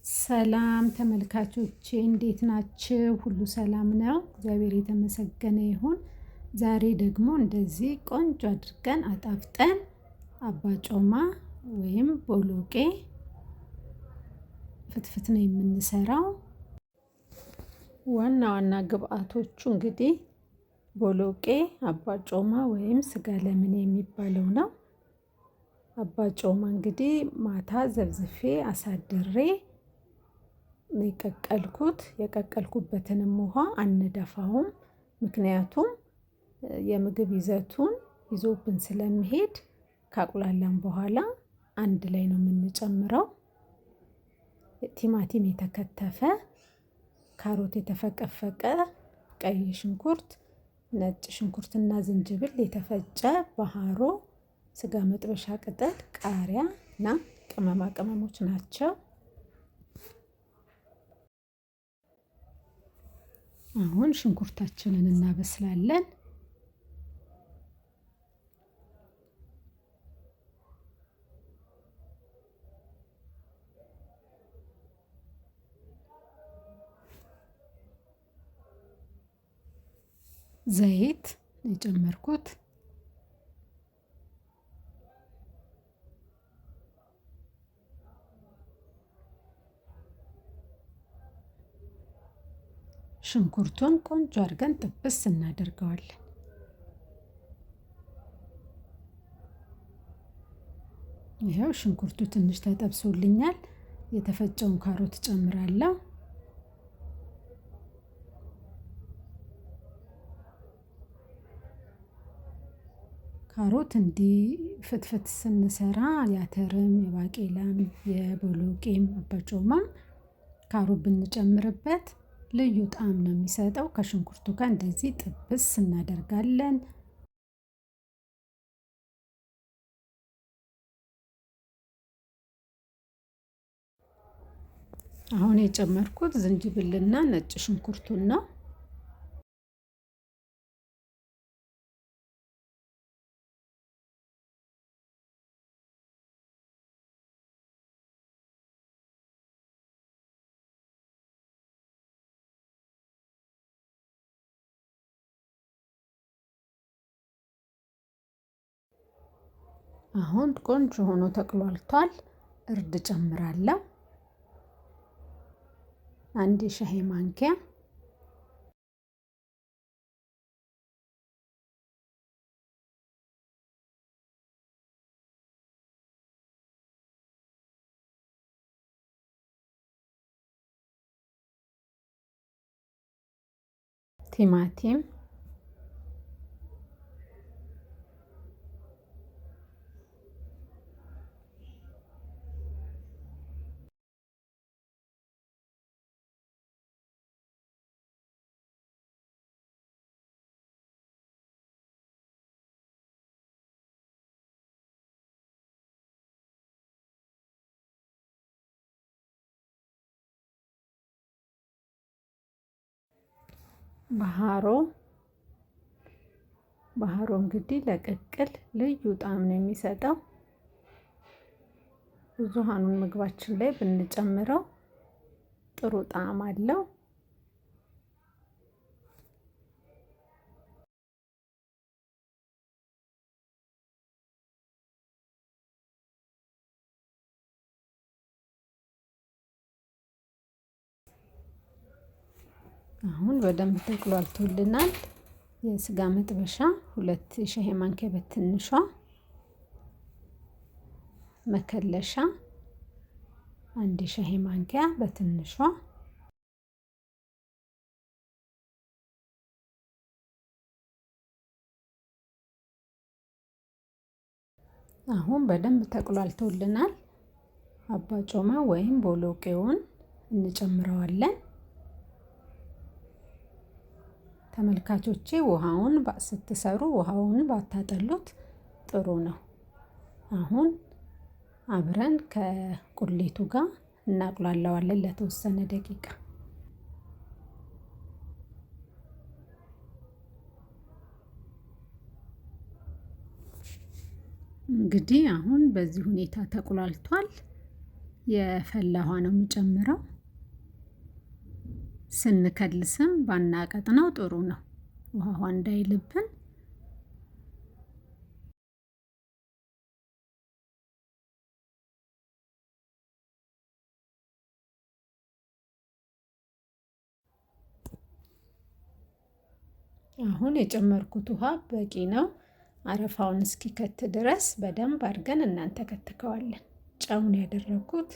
ሰላም ተመልካቾቼ እንዴት ናችሁ? ሁሉ ሰላም ነው? እግዚአብሔር የተመሰገነ ይሁን። ዛሬ ደግሞ እንደዚህ ቆንጆ አድርገን አጣፍጠን አባጮማ ወይም ቦሎቄ ፍትፍት ነው የምንሰራው። ዋና ዋና ግብአቶቹ እንግዲህ ቦሎቄ፣ አባጮማ ወይም ስጋ ለምን የሚባለው ነው። አባጮማ እንግዲህ ማታ ዘብዝፌ አሳድሬ የቀቀልኩበትንም ውሃ አንደፋውም። ምክንያቱም የምግብ ይዘቱን ይዞብን ስለሚሄድ ካቁላላን በኋላ አንድ ላይ ነው የምንጨምረው። ቲማቲም የተከተፈ፣ ካሮት የተፈቀፈቀ፣ ቀይ ሽንኩርት፣ ነጭ ሽንኩርትና ዝንጅብል የተፈጨ፣ ባህሮ፣ ስጋ መጥበሻ ቅጠል፣ ቃሪያ እና ቅመማ ቅመሞች ናቸው። አሁን ሽንኩርታችንን እናበስላለን። ዘይት የጨመርኩት፣ ሽንኩርቱን ቆንጆ አድርገን ጥብስ እናደርገዋለን። ይሄው ሽንኩርቱ ትንሽ ተጠብሶልኛል። የተፈጨውን ካሮት ጨምራለሁ። ካሮት እንዲህ ፍትፍት ስንሰራ የአተርም የባቄላም የቦሎቄም አባጮማም ካሮት ብንጨምርበት ልዩ ጣዕም ነው የሚሰጠው። ከሽንኩርቱ ጋር እንደዚህ ጥብስ እናደርጋለን። አሁን የጨመርኩት ዝንጅብልና ነጭ ሽንኩርቱን ነው። አሁን ቆንጆ ሆኖ ተቅሏልቷል። እርድ ጨምራለሁ፣ አንድ የሻይ ማንኪያ። ቲማቲም፣ ባህሮ እንግዲህ ለቅቅል ልዩ ጣዕም ነው የሚሰጠው። ብዙሃኑን ምግባችን ላይ ብንጨምረው ጥሩ ጣዕም አለው። አሁን በደንብ ተቁላልቶልናል። የስጋ መጥበሻ 2 የሻይ ማንኪያ በትንሿ፣ መከለሻ 1 የሻይ ማንኪያ በትንሿ፣ አሁን በደንብ ተቁላልቶልናል። አባጮማ ወይም ቦሎቄውን እንጨምረዋለን። ተመልካቾቼ ውሃውን ስትሰሩ ውሃውን ባታጠሉት ጥሩ ነው። አሁን አብረን ከቁሌቱ ጋር እናቁላለዋለን ለተወሰነ ደቂቃ። እንግዲህ አሁን በዚህ ሁኔታ ተቁላልቷል። የፈላ ውሃ ነው የምጨምረው። ስንከልስም ባናቀጥነው ጥሩ ነው፣ ውሃ እንዳይልብን። አሁን የጨመርኩት ውሃ በቂ ነው። አረፋውን እስኪከት ድረስ በደንብ አድርገን እናንተከትከዋለን። ጨውን ያደረኩት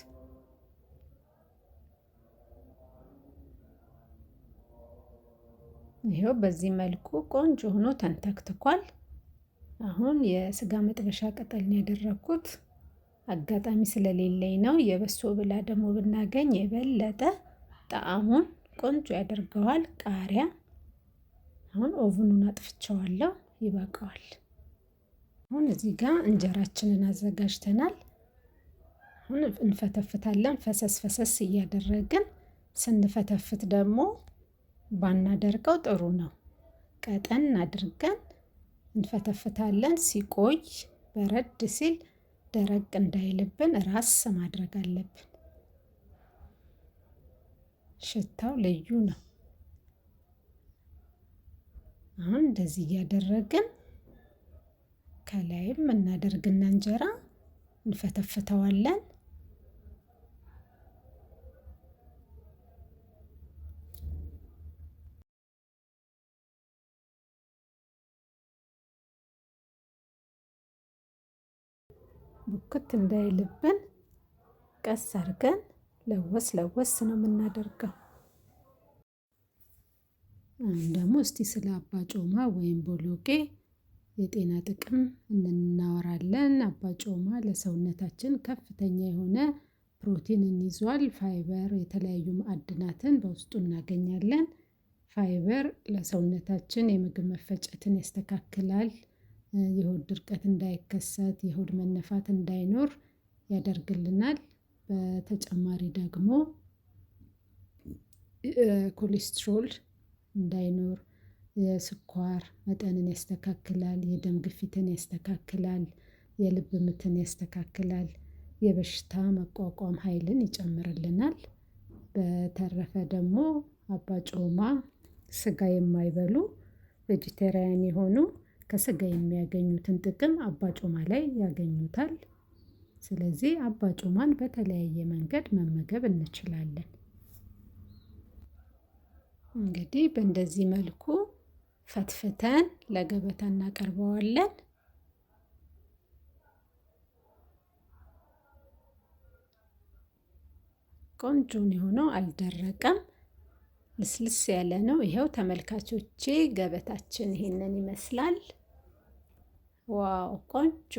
ይሄው በዚህ መልኩ ቆንጆ ሆኖ ተንተክትኳል። አሁን የስጋ መጥበሻ ቅጠል ነው ያደረኩት። አጋጣሚ ስለሌለኝ ነው። የበሶ ብላ ደግሞ ብናገኝ የበለጠ ጣዕሙን ቆንጆ ያደርገዋል። ቃሪያ አሁን ኦቭኑን አጥፍቼዋለሁ፣ ይበቃዋል። አሁን እዚህ ጋር እንጀራችንን አዘጋጅተናል። አሁን እንፈተፍታለን፣ ፈሰስ ፈሰስ እያደረግን። ስንፈተፍት ደግሞ ባናደርቀው ጥሩ ነው። ቀጠን አድርገን እንፈተፍታለን። ሲቆይ በረድ ሲል ደረቅ እንዳይልብን ራስ ማድረግ አለብን። ሽታው ልዩ ነው። አሁን እንደዚህ እያደረግን ከላይም እናደርግና እንጀራ እንፈተፍተዋለን። ቡክት እንዳይልብን ቀስ አድርገን ለወስ ለወስ ነው የምናደርገው። አሁን ደግሞ እስቲ ስለ አባጮማ ወይም ቦሎቄ የጤና ጥቅም እናወራለን። አባጮማ ለሰውነታችን ከፍተኛ የሆነ ፕሮቲንን ይዟል። ፋይበር፣ የተለያዩ ማዕድናትን በውስጡ እናገኛለን። ፋይበር ለሰውነታችን የምግብ መፈጨትን ያስተካክላል። የሆድ ድርቀት እንዳይከሰት፣ የሆድ መነፋት እንዳይኖር ያደርግልናል። በተጨማሪ ደግሞ ኮሌስትሮል እንዳይኖር፣ የስኳር መጠንን ያስተካክላል፣ የደም ግፊትን ያስተካክላል፣ የልብ ምትን ያስተካክላል፣ የበሽታ መቋቋም ኃይልን ይጨምርልናል። በተረፈ ደግሞ አባጮማ ስጋ የማይበሉ ቬጂቴሪያን የሆኑ ከስጋ የሚያገኙትን ጥቅም አባጮማ ላይ ያገኙታል። ስለዚህ አባጮማን በተለያየ መንገድ መመገብ እንችላለን። እንግዲህ በእንደዚህ መልኩ ፈትፍተን ለገበታ እናቀርበዋለን። ቆንጆ የሆነው አልደረቀም፣ ልስልስ ያለ ነው። ይኸው ተመልካቾቼ ገበታችን ይሄንን ይመስላል። ዋው ቆንጆ!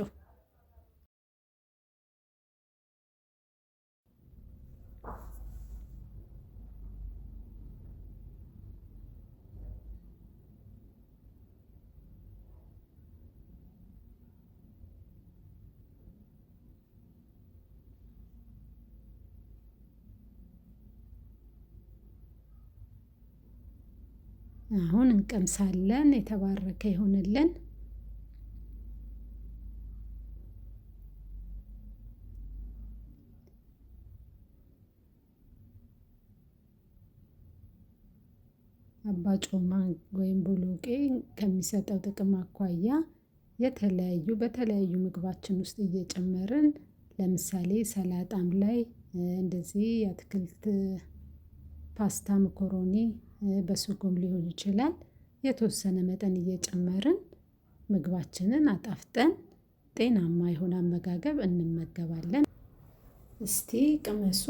አሁን እንቀምሳለን። የተባረከ ይሆንልን። አባጮማ ወይም ቦሎቄ ከሚሰጠው ጥቅም አኳያ በተለያዩ ምግባችን ውስጥ እየጨመርን ለምሳሌ ሰላጣም ላይ እንደዚህ የአትክልት ፓስታ፣ መኮሮኒ በሱጎም ሊሆን ይችላል። የተወሰነ መጠን እየጨመርን ምግባችንን አጣፍጠን ጤናማ የሆነ አመጋገብ እንመገባለን። እስቲ ቅመሱ።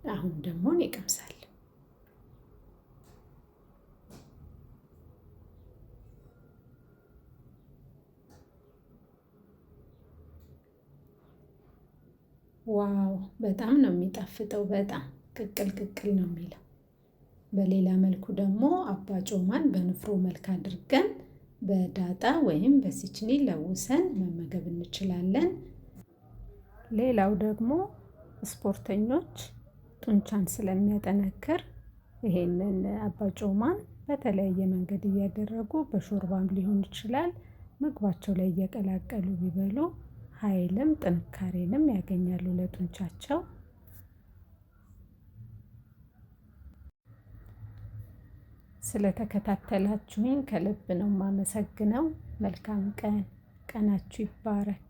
አሁን ደግሞ እኔ እቀምሳለሁ። ዋው በጣም ነው የሚጣፍጠው። በጣም ቅቅል ቅቅል ነው የሚለው። በሌላ መልኩ ደግሞ አባጮማን በንፍሮ መልክ አድርገን በዳጣ ወይም በሲችኒ ለውሰን መመገብ እንችላለን። ሌላው ደግሞ ስፖርተኞች ጡንቻን ስለሚያጠነክር ይሄንን አባጮማን በተለያየ መንገድ እያደረጉ በሾርባም ሊሆን ይችላል፣ ምግባቸው ላይ እየቀላቀሉ ቢበሉ ኃይልም ጥንካሬንም ያገኛሉ ለጡንቻቸው። ስለተከታተላችሁኝ ከልብ ነው የማመሰግነው። መልካም ቀን፣ ቀናችሁ ይባረክ።